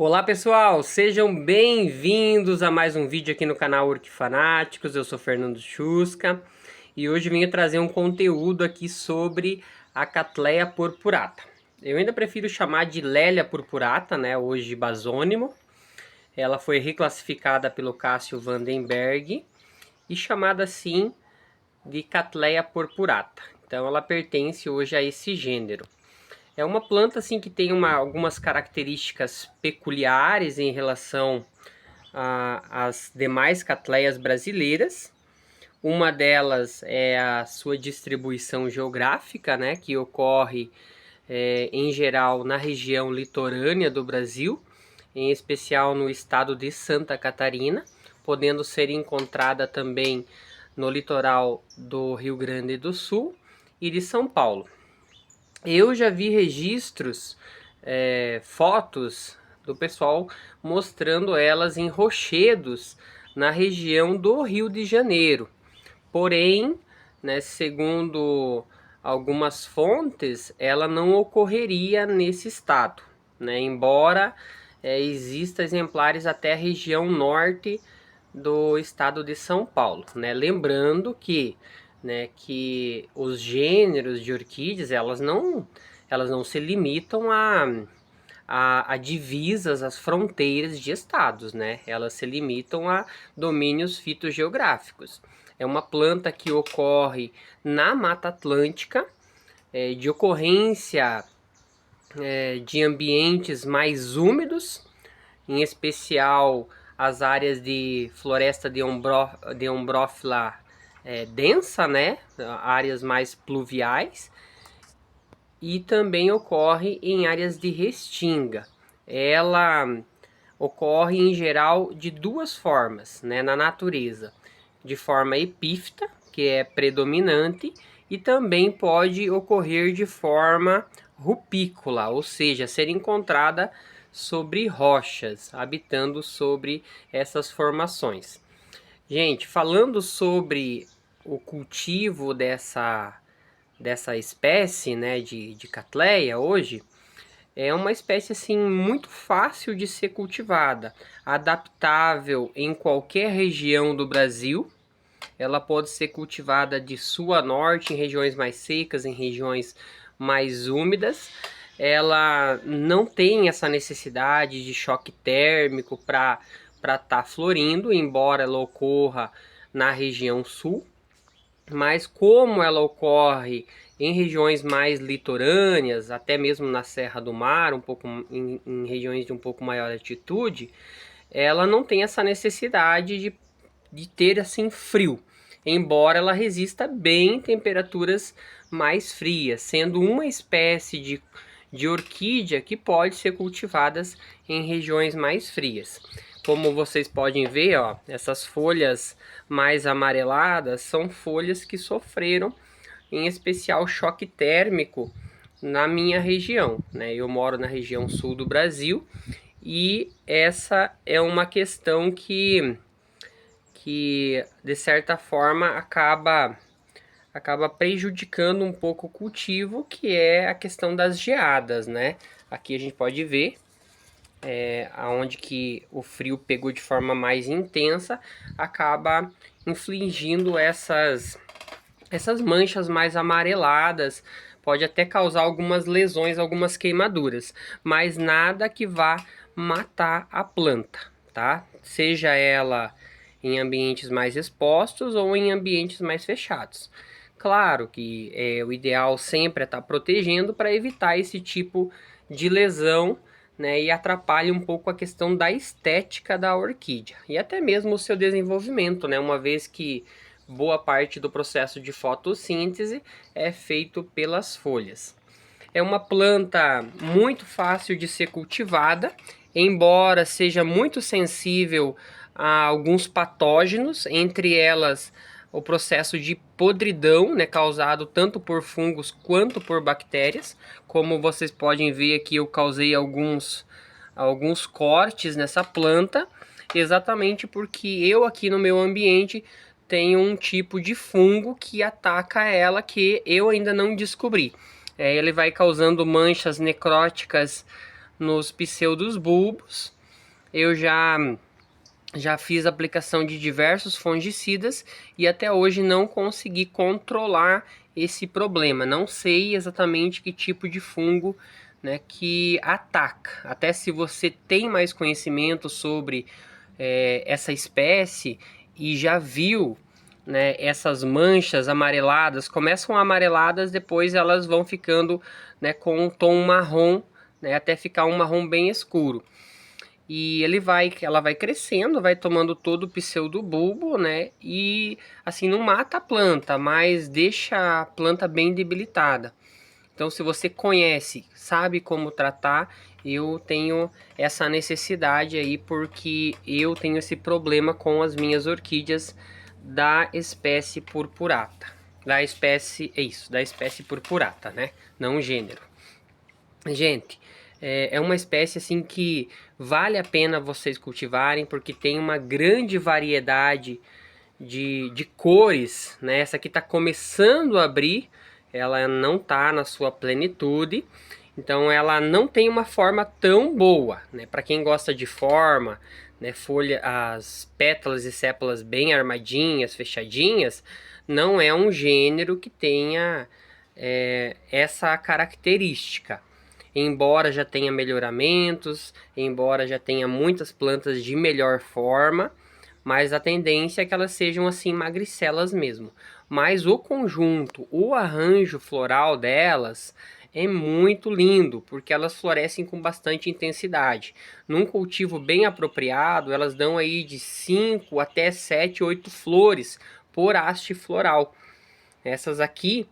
Olá pessoal, sejam bem-vindos a mais um vídeo aqui no canal Orquifanáticos. Eu sou Fernando Chusca e hoje vim trazer um conteúdo aqui sobre a Cattleya purpurata. Eu ainda prefiro chamar de Lélia purpurata, né, hoje basônimo. Ela foi reclassificada pelo Cássio Vandenberg e chamada assim de Cattleya purpurata. Então ela pertence hoje a esse gênero. É uma planta assim que tem algumas características peculiares em relação às demais cattleyas brasileiras. Uma delas é a sua distribuição geográfica, né, que ocorre em geral na região litorânea do Brasil, em especial no estado de Santa Catarina, podendo ser encontrada também no litoral do Rio Grande do Sul e de São Paulo. Eu já vi registros, fotos do pessoal mostrando elas em rochedos na região do Rio de Janeiro. Porém, né, segundo algumas fontes, ela não ocorreria nesse estado, né, embora exista exemplares até a região norte do estado de São Paulo, né? Lembrando que os gêneros de orquídeas elas não se limitam a divisas, as fronteiras de estados, né? Elas se limitam a domínios fitogeográficos. É uma planta que ocorre na Mata Atlântica, de ocorrência de ambientes mais úmidos, em especial as áreas de floresta de ombrófila densa, né? Áreas mais pluviais. E também ocorre em áreas de restinga. Ela ocorre em geral de duas formas, né, na natureza. De forma epífita, que é predominante, e também pode ocorrer de forma rupícola, ou seja, ser encontrada sobre rochas, habitando sobre essas formações. Gente, falando sobre o cultivo dessa espécie, né, de Cattleya hoje, é uma espécie assim muito fácil de ser cultivada, adaptável em qualquer região do Brasil. Ela pode ser cultivada de sul a norte, em regiões mais secas, em regiões mais úmidas. Ela não tem essa necessidade de choque térmico para estar florindo, embora ela ocorra na região sul. Mas como ela ocorre em regiões mais litorâneas, até mesmo na Serra do Mar, um pouco em regiões de um pouco maior altitude, ela não tem essa necessidade de ter assim frio, embora ela resista bem em temperaturas mais frias, sendo uma espécie de orquídea que pode ser cultivadas em regiões mais frias. Como vocês podem ver, ó, essas folhas mais amareladas são folhas que sofreram em especial choque térmico na minha região, né? Eu moro na região sul do Brasil e essa é uma questão que de certa forma acaba prejudicando um pouco o cultivo, que é a questão das geadas, né? Aqui a gente pode ver aonde que o frio pegou de forma mais intensa, acaba infligindo essas manchas mais amareladas, pode até causar algumas lesões, algumas queimaduras, mas nada que vá matar a planta, tá? Seja ela em ambientes mais expostos ou em ambientes mais fechados. Claro que o ideal sempre é estar protegendo para evitar esse tipo de lesão, né, e atrapalha um pouco a questão da estética da orquídea e até mesmo o seu desenvolvimento, né, uma vez que boa parte do processo de fotossíntese é feito pelas folhas. É uma planta muito fácil de ser cultivada, embora seja muito sensível a alguns patógenos, entre elas o processo de podridão, né, causado tanto por fungos quanto por bactérias. Como vocês podem ver aqui, eu causei alguns cortes nessa planta, exatamente porque eu aqui no meu ambiente tenho um tipo de fungo que ataca ela que eu ainda não descobri. Ele vai causando manchas necróticas nos pseudobulbos. Eu já fiz aplicação de diversos fungicidas e até hoje não consegui controlar esse problema. Não sei exatamente que tipo de fungo, né, que ataca. Até se você tem mais conhecimento sobre essa espécie e já viu, né, essas manchas amareladas, começam amareladas, depois elas vão ficando, né, com um tom marrom, né, até ficar um marrom bem escuro. E ela vai crescendo, vai tomando todo o pseudobulbo, né? E assim, não mata a planta, mas deixa a planta bem debilitada. Então, se você conhece, sabe como tratar, eu tenho essa necessidade aí, porque eu tenho esse problema com as minhas orquídeas da espécie purpurata. Da espécie, é isso, da espécie purpurata, né? Não gênero. Gente, é uma espécie assim que vale a pena vocês cultivarem, porque tem uma grande variedade de cores, né? Essa aqui está começando a abrir, ela não está na sua plenitude, então ela não tem uma forma tão boa, né? Para quem gosta de forma, né? Folha, as pétalas e sépalas bem armadinhas, fechadinhas, não é um gênero que tenha essa característica. Embora já tenha melhoramentos, embora já tenha muitas plantas de melhor forma, mas a tendência é que elas sejam assim magricelas mesmo. Mas o conjunto, o arranjo floral delas é muito lindo, porque elas florescem com bastante intensidade. Num cultivo bem apropriado, elas dão aí de 5 até 7, 8 flores por haste floral. Essas aqui,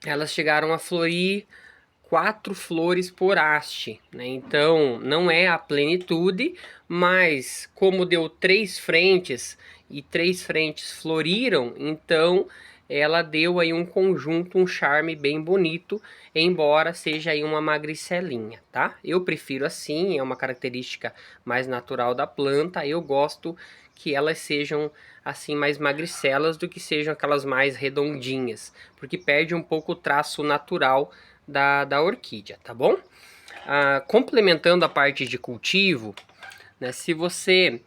elas chegaram a florir 4 flores por haste, né? Então não é a plenitude, mas como deu 3 frentes e 3 frentes floriram, então ela deu aí um conjunto, um charme bem bonito, embora seja aí uma magricelinha, tá? Eu prefiro assim, é uma característica mais natural da planta. Eu gosto que elas sejam assim mais magricelas do que sejam aquelas mais redondinhas, porque perde um pouco o traço natural da orquídea, tá bom? Complementando a parte de cultivo, né, se você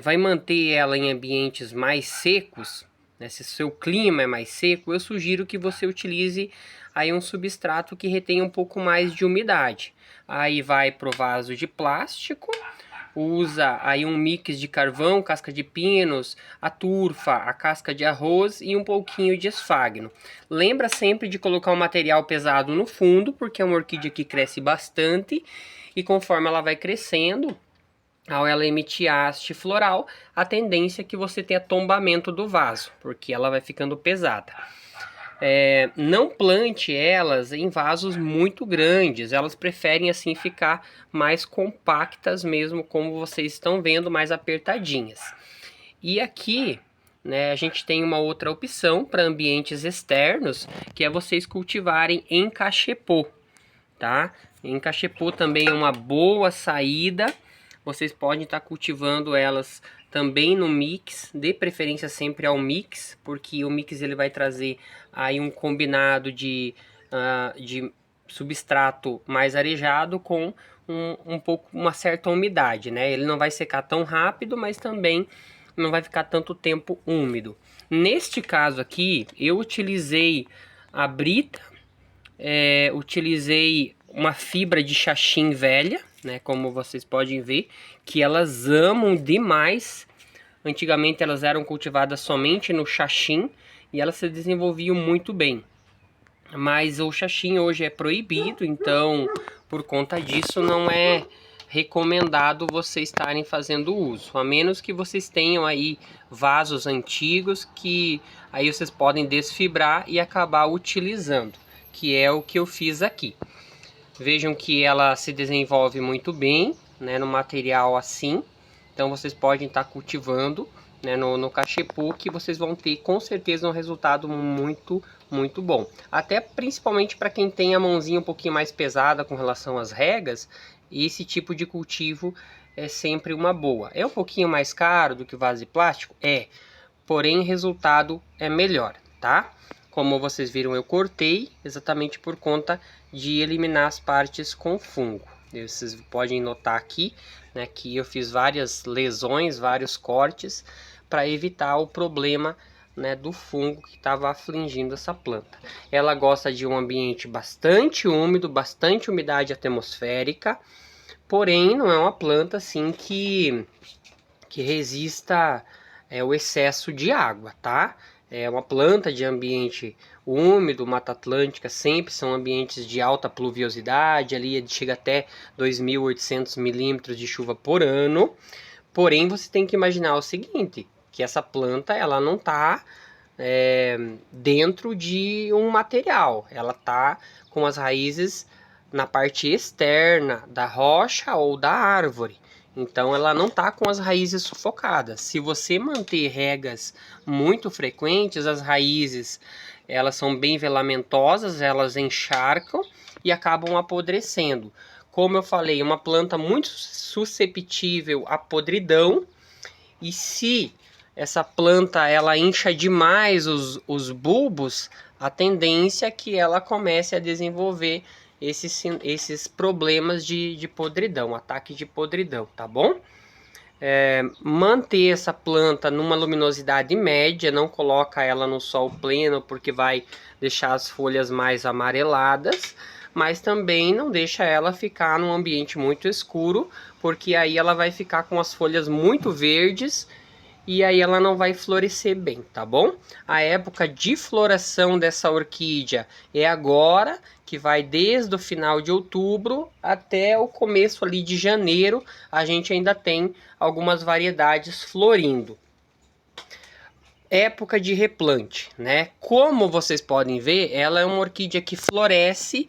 vai manter ela em ambientes mais secos, né, se seu clima é mais seco, eu sugiro que você utilize aí um substrato que retenha um pouco mais de umidade. Aí vai pro vaso de plástico, usa aí um mix de carvão, casca de pinos, a turfa, a casca de arroz e um pouquinho de esfagno. Lembra sempre de colocar um material pesado no fundo, porque é uma orquídea que cresce bastante e conforme ela vai crescendo, ao ela emitir haste floral, a tendência é que você tenha tombamento do vaso, porque ela vai ficando pesada. Não plante elas em vasos muito grandes, elas preferem assim ficar mais compactas mesmo, como vocês estão vendo, mais apertadinhas. E aqui, né, a gente tem uma outra opção para ambientes externos, que é vocês cultivarem em cachepô, tá? Em cachepô também é uma boa saída. Vocês podem estar cultivando elas também no mix, de preferência sempre ao mix, porque o mix ele vai trazer aí um combinado de substrato mais arejado com uma certa umidade, né? Ele não vai secar tão rápido, mas também não vai ficar tanto tempo úmido. Neste caso aqui, eu utilizei a brita, utilizei uma fibra de xaxim velha, né, como vocês podem ver, que elas amam demais. Antigamente elas eram cultivadas somente no xaxim e elas se desenvolviam muito bem. Mas o xaxim hoje é proibido, então por conta disso não é recomendado vocês estarem fazendo uso, a menos que vocês tenham aí vasos antigos que aí vocês podem desfibrar e acabar utilizando, que é o que eu fiz aqui. Vejam que ela se desenvolve muito bem, né, no material assim. Então vocês podem estar cultivando, né, no cachepô, que vocês vão ter com certeza um resultado muito bom. Até principalmente para quem tem a mãozinha um pouquinho mais pesada com relação às regas, esse tipo de cultivo é sempre uma boa. É um pouquinho mais caro do que o vaso de plástico? É, porém o resultado é melhor, tá? Como vocês viram, eu cortei exatamente por conta de eliminar as partes com fungo. Vocês podem notar aqui, né, que eu fiz várias lesões, vários cortes para evitar o problema, né, do fungo que estava afligindo essa planta. Ela gosta de um ambiente bastante úmido, bastante umidade atmosférica, porém não é uma planta assim que resista o excesso de água, tá? É uma planta de ambiente úmido, Mata Atlântica sempre são ambientes de alta pluviosidade, ali chega até 2.800 milímetros de chuva por ano. Porém, você tem que imaginar o seguinte, que essa planta ela não está dentro de um material, ela está com as raízes na parte externa da rocha ou da árvore. Então ela não está com as raízes sufocadas. Se você manter regas muito frequentes, as raízes elas são bem filamentosas, elas encharcam e acabam apodrecendo. Como eu falei, uma planta muito susceptível à podridão, e se essa planta ela incha demais os bulbos, a tendência é que ela comece a desenvolver esses problemas de podridão, ataque de podridão, tá bom? Manter essa planta numa luminosidade média, não coloca ela no sol pleno porque vai deixar as folhas mais amareladas, mas também não deixa ela ficar num ambiente muito escuro, porque aí ela vai ficar com as folhas muito verdes e aí ela não vai florescer bem, tá bom? A época de floração dessa orquídea é agora, que vai desde o final de outubro até o começo ali de janeiro. A gente ainda tem algumas variedades florindo. Época de replante, né? Como vocês podem ver, ela é uma orquídea que floresce,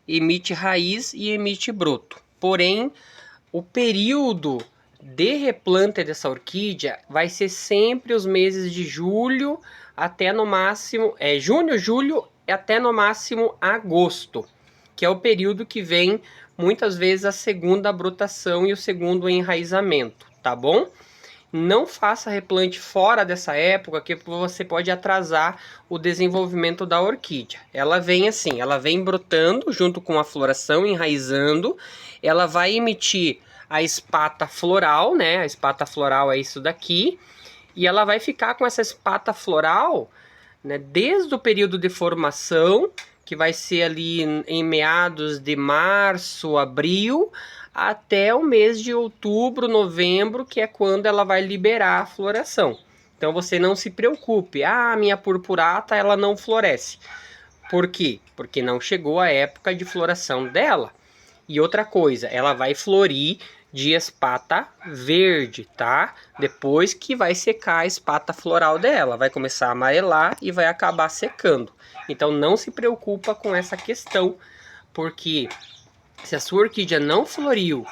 emite raiz e emite broto. Porém, o período de replante dessa orquídea vai ser sempre os meses de julho até no máximo, junho, julho até no máximo agosto, que é o período que vem muitas vezes a segunda brotação e o segundo enraizamento, tá bom? Não faça replante fora dessa época, que você pode atrasar o desenvolvimento da orquídea. Ela vem assim, ela vem brotando junto com a floração, enraizando, ela vai emitir a espata floral, né? A espata floral é isso daqui, e ela vai ficar com essa espata floral, né, desde o período de formação, que vai ser ali em meados de março, abril, até o mês de outubro, novembro, que é quando ela vai liberar a floração. Então você não se preocupe, minha purpurata ela não floresce. Por quê? Porque não chegou a época de floração dela. E outra coisa, ela vai florir de espata verde, tá? Depois que vai secar a espata floral dela, vai começar a amarelar e vai acabar secando. Então não se preocupa com essa questão, porque se a sua orquídea não floriu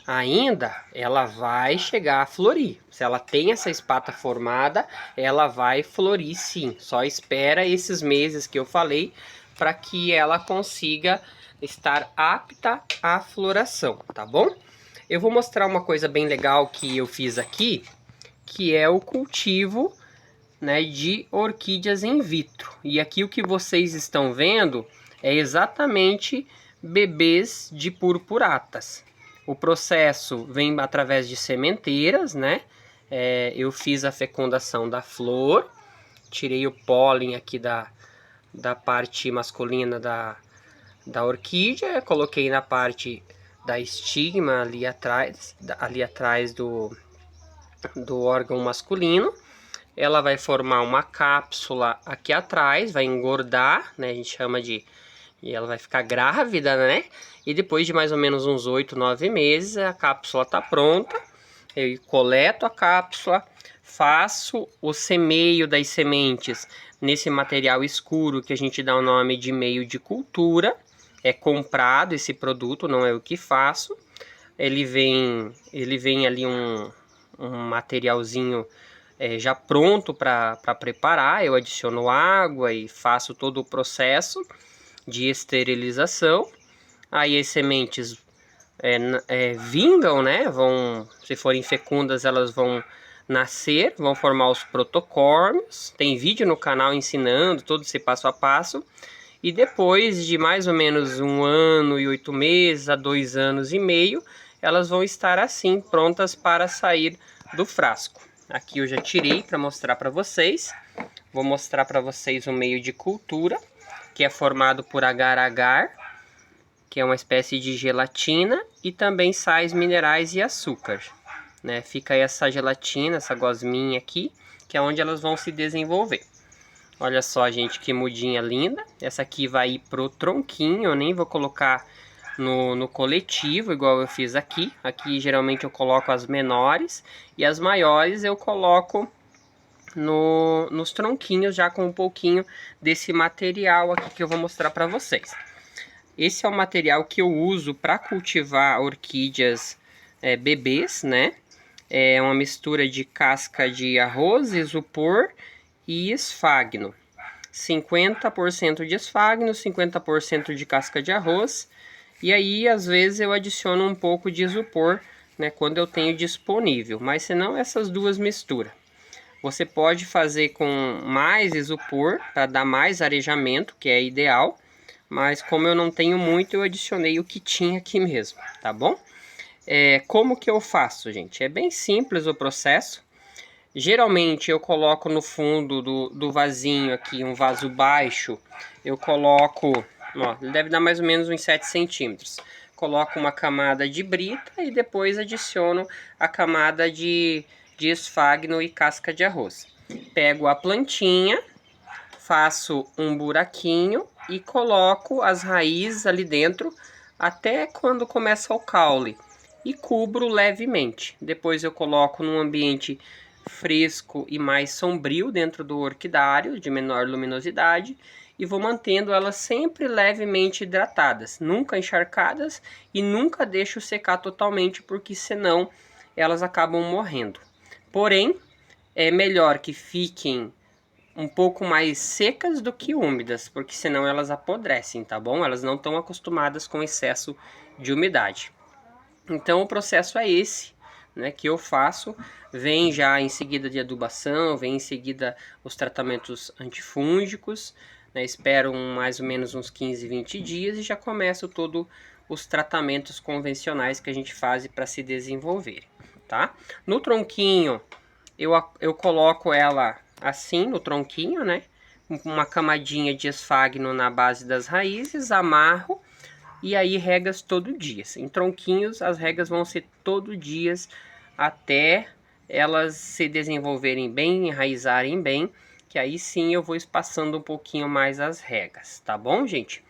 ainda, ela vai chegar a florir. Se ela tem essa espata formada, ela vai florir sim. Só espera esses meses que eu falei para que ela consiga estar apta à floração, tá bom? Eu vou mostrar uma coisa bem legal que eu fiz aqui, que é o cultivo, né, de orquídeas in vitro. E aqui o que vocês estão vendo é exatamente bebês de purpuratas. O processo vem através de sementeiras, né? Eu fiz a fecundação da flor, tirei o pólen aqui da parte masculina da orquídea, coloquei na parte da estigma ali atrás do órgão masculino. Ela vai formar uma cápsula aqui atrás, vai engordar, né? A gente chama de... E ela vai ficar grávida, né? E depois de mais ou menos uns 8, 9 meses, a cápsula tá pronta. Eu coleto a cápsula, faço o semeio das sementes nesse material escuro que a gente dá o nome de meio de cultura. É comprado esse produto, não é o que faço. Ele vem ali um materialzinho já pronto para preparar. Eu adiciono água e faço todo o processo de esterilização. Aí as sementes vingam, né? Se forem fecundas, elas vão nascer, vão formar os protocórmios. Tem vídeo no canal ensinando todo esse passo a passo. E depois de mais ou menos 1 ano e 8 meses a 2 anos e meio, elas vão estar assim, prontas para sair do frasco. Aqui eu já tirei para mostrar para vocês. Vou mostrar para vocês o meio de cultura, que é formado por agar-agar, que é uma espécie de gelatina, e também sais minerais e açúcar, né? Fica aí essa gelatina, essa gosminha aqui, que é onde elas vão se desenvolver. Olha só, gente, que mudinha linda. Essa aqui vai ir pro tronquinho, eu nem vou colocar no coletivo, igual eu fiz aqui. Aqui geralmente eu coloco as menores, e as maiores eu coloco nos tronquinhos, já com um pouquinho desse material aqui que eu vou mostrar para vocês. Esse é o material que eu uso para cultivar orquídeas bebês, né? É uma mistura de casca de arroz, isopor e esfagno. 50% de esfagno, 50% de casca de arroz. E aí, às vezes, eu adiciono um pouco de isopor, né? Quando eu tenho disponível. Mas se não, essas duas misturas. Você pode fazer com mais isopor para dar mais arejamento, que é ideal. Mas como eu não tenho muito, eu adicionei o que tinha aqui mesmo, tá bom? Como que eu faço, gente? É bem simples o processo. Geralmente eu coloco no fundo do vasinho aqui, um vaso baixo. Eu coloco, ó, ele deve dar mais ou menos uns 7 centímetros. Coloco uma camada de brita e depois adiciono a camada de esfagno e casca de arroz. Pego a plantinha, faço um buraquinho e coloco as raízes ali dentro até quando começa o caule e cubro levemente. Depois eu coloco num ambiente fresco e mais sombrio dentro do orquidário, de menor luminosidade, e vou mantendo elas sempre levemente hidratadas, nunca encharcadas, e nunca deixo secar totalmente, porque senão elas acabam morrendo. Porém, é melhor que fiquem um pouco mais secas do que úmidas, porque senão elas apodrecem, tá bom? Elas não estão acostumadas com excesso de umidade. Então o processo é esse, né, que eu faço. Vem já em seguida de adubação, vem em seguida os tratamentos antifúngicos, né? Espero mais ou menos uns 15, 20 dias e já começo todos os tratamentos convencionais que a gente faz para se desenvolver, tá? No tronquinho, eu coloco ela assim no tronquinho, né? Uma camadinha de esfagno na base das raízes, amarro e aí regas todo dia. Em tronquinhos as regas vão ser todo dia até elas se desenvolverem bem, enraizarem bem, que aí sim eu vou espaçando um pouquinho mais as regas, tá bom, gente?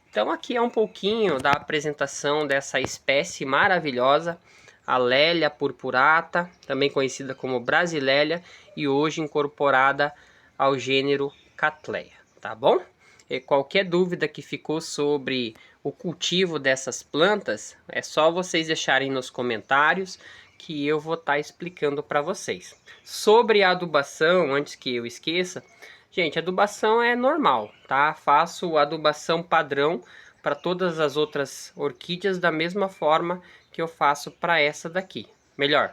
Então aqui é um pouquinho da apresentação dessa espécie maravilhosa, a Lélia purpurata, também conhecida como Brasilélia, e hoje incorporada ao gênero Cattleya, tá bom? E qualquer dúvida que ficou sobre o cultivo dessas plantas, é só vocês deixarem nos comentários que eu vou estar explicando para vocês. Sobre a adubação, antes que eu esqueça, gente, adubação é normal, tá? Faço adubação padrão para todas as outras orquídeas da mesma forma que eu faço para essa daqui. Melhor,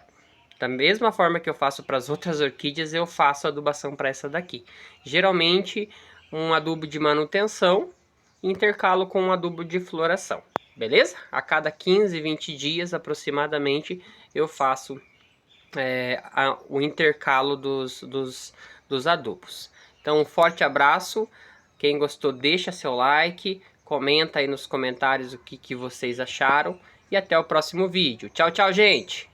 da mesma forma que eu faço para as outras orquídeas, eu faço adubação para essa daqui. Geralmente, um adubo de manutenção, intercalo com um adubo de floração. Beleza? A cada 15, 20 dias aproximadamente, eu faço o intercalo dos adubos. Então, um forte abraço. Quem gostou, deixa seu like, comenta aí nos comentários o que vocês acharam. E até o próximo vídeo. Tchau, tchau, gente!